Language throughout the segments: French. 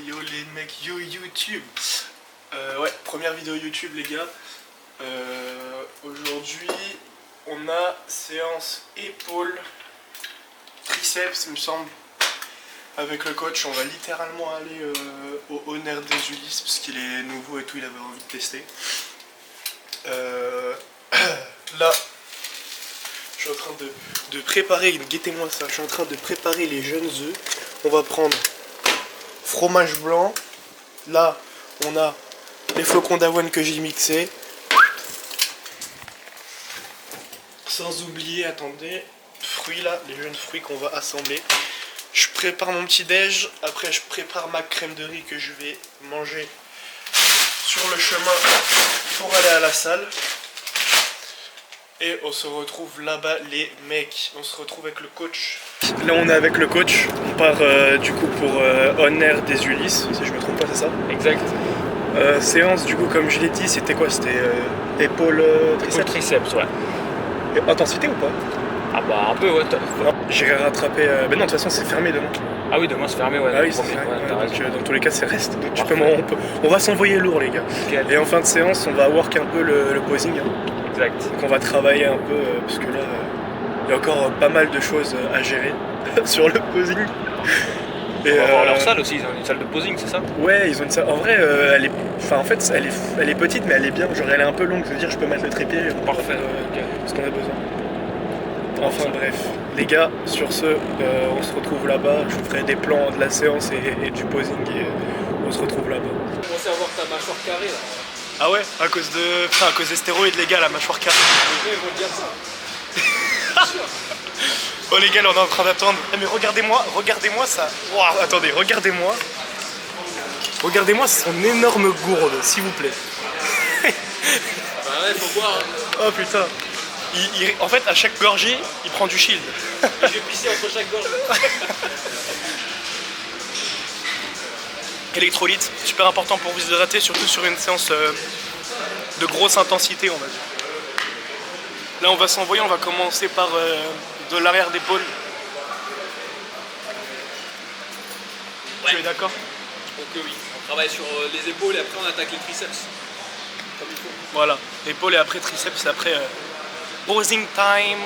yo les mecs, yo YouTube. Ouais, première vidéo YouTube les gars. Aujourd'hui on a séance épaule, triceps il me semble. Avec le coach on va littéralement aller au Honor des Ulysses parce qu'il est nouveau et tout, il avait envie de tester. Là je suis en train de préparer, guettez-moi ça, je suis en train de préparer les jeunes œufs. On va prendre fromage blanc. Là on a les flocons d'avoine que j'ai mixés. Sans oublier, attendez, fruits là, les jeunes fruits qu'on va assembler. Je prépare mon petit déj, après je prépare ma crème de riz que je vais manger sur le chemin pour aller à la salle. Et on se retrouve là-bas les mecs, on se retrouve avec le coach. Là on est avec le coach, on part du coup pour Honor des Ulysses, si je me trompe pas c'est ça? Exact. Séance du coup comme je l'ai dit, c'était quoi? C'était épaule triceps? Triceps, ouais. Et intensité ou pas? Ah bah un peu ouais. J'irai rattraper, ben non de toute façon c'est fermé demain. Ah oui demain c'est fermé ouais. Ah oui c'est fermé, ouais, donc dans tous les cas c'est reste, donc on va s'envoyer lourd les gars. Nickel. Et en fin de séance on va work un peu le posing. Hein. Exact. Donc on va travailler un peu, parce que là il y a encore pas mal de choses à gérer sur le posing. Et on va voir leur salle aussi, ils ont une salle de posing, c'est ça? Ouais, ils ont une salle. En vrai, elle est, enfin en fait, elle est petite, mais elle est bien. Genre, elle est un peu longue. C'est-à-dire, je peux mettre le trépied. Parfait. Parce qu'on a besoin. Enfin bref, les gars, sur ce, on se retrouve là-bas. Je vous ferai des plans de la séance et du posing. Et on se retrouve là-bas. Tu commences à avoir ta mâchoire carrée là. Ah ouais, à cause des stéroïdes, les gars, la mâchoire carrée. Les gars, ils vont dire ça. Oh les gars, là, on est en train d'attendre. Ah, mais regardez-moi ça. Wow, attendez, regardez-moi. Regardez-moi son énorme gourde, s'il vous plaît. Bah ouais, faut boire. Hein. Oh putain. En fait, à chaque gorgée, il prend du shield. Je vais pisser entre chaque gorge. Électrolyte, super important pour vous hydrater, surtout sur une séance de grosse intensité, on va dire. Là, on va s'envoyer, on va commencer par de l'arrière d'épaule. Ouais. Tu es d'accord? Donc oui, on travaille sur les épaules et après on attaque les triceps. Comme il faut. Voilà, épaule et après triceps et après posing time.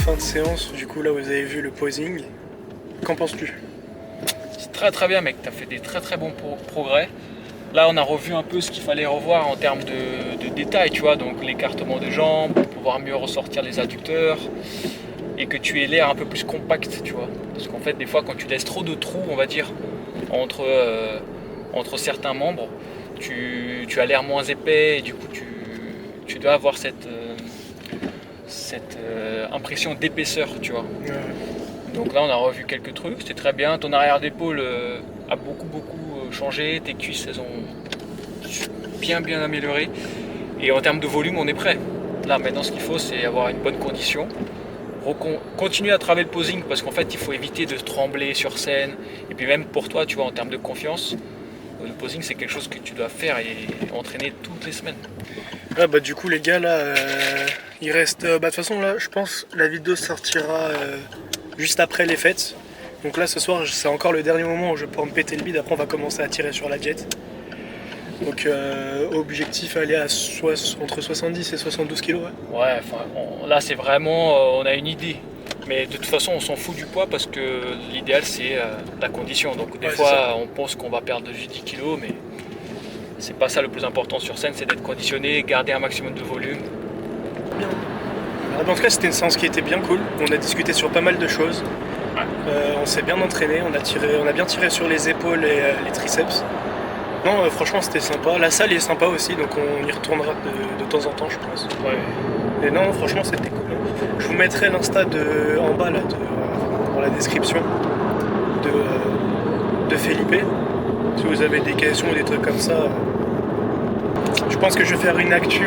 fin de séance, du coup là vous avez vu le posing. Qu'en penses-tu? C'est très bien mec, t'as fait des très bons progrès. Là on a revu un peu ce qu'il fallait revoir en termes de détails, tu vois, donc l'écartement de jambes, pour pouvoir mieux ressortir les adducteurs et que tu aies l'air un peu plus compact, tu vois. Parce qu'en fait des fois quand tu laisses trop de trous, on va dire, entre certains membres, tu as l'air moins épais et du coup tu dois avoir cette impression d'épaisseur, tu vois. Donc là on a revu quelques trucs, c'était très bien. Ton arrière d'épaule a beaucoup changé, tes cuisses elles ont bien amélioré. Et en termes de volume on est prêt. Là maintenant ce qu'il faut c'est avoir une bonne condition. Continuer à travailler le posing parce qu'en fait il faut éviter de trembler sur scène. Et puis même pour toi tu vois en termes de confiance, le posing c'est quelque chose que tu dois faire et entraîner toutes les semaines. Ah bah du coup les gars là, il reste... de toute façon là je pense la vidéo sortira juste après les fêtes. Donc là ce soir c'est encore le dernier moment où je peux me péter le bide, après on va commencer à tirer sur la jet. Donc objectif aller à entre 70 et 72 kg. Ouais, enfin là c'est vraiment, on a une idée. Mais de toute façon on s'en fout du poids parce que l'idéal c'est la condition. Donc des fois on pense qu'on va perdre 10 kg mais c'est pas ça le plus important sur scène, c'est d'être conditionné, garder un maximum de volume. Bien. En tout cas c'était une séance qui était bien cool, on a discuté sur pas mal de choses. On s'est bien entraîné, on a bien tiré sur les épaules et les triceps. Non franchement c'était sympa, la salle est sympa aussi donc on y retournera de temps en temps je pense. Ouais. Et non franchement c'était cool. Je vous mettrai l'insta en bas là, dans la description de Felipe. Si vous avez des questions ou des trucs comme ça. Je pense que je vais faire une actu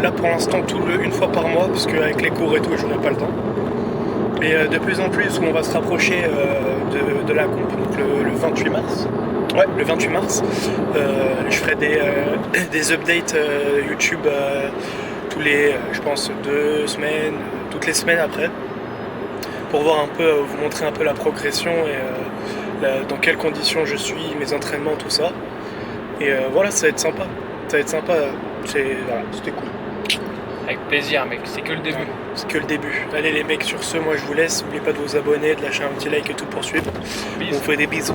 là pour l'instant une fois par mois parce qu'avec les cours et tout j'aurai pas le temps. Et de plus en plus on va se rapprocher de la comp, donc le 28 mars. Ouais, le 28 mars. Je ferai des updates YouTube tous les, je pense, 2 semaines, toutes les semaines après. Pour voir un peu, vous montrer un peu la progression et dans quelles conditions je suis, mes entraînements, tout ça. Et voilà, ça va être sympa. Ça va être sympa. Voilà, c'était cool. Avec plaisir mec, c'est que le début. C'est que le début. Allez les mecs, sur ce, moi je vous laisse. N'oubliez pas de vous abonner, de lâcher un petit like et tout pour suivre. On vous fait des bisous.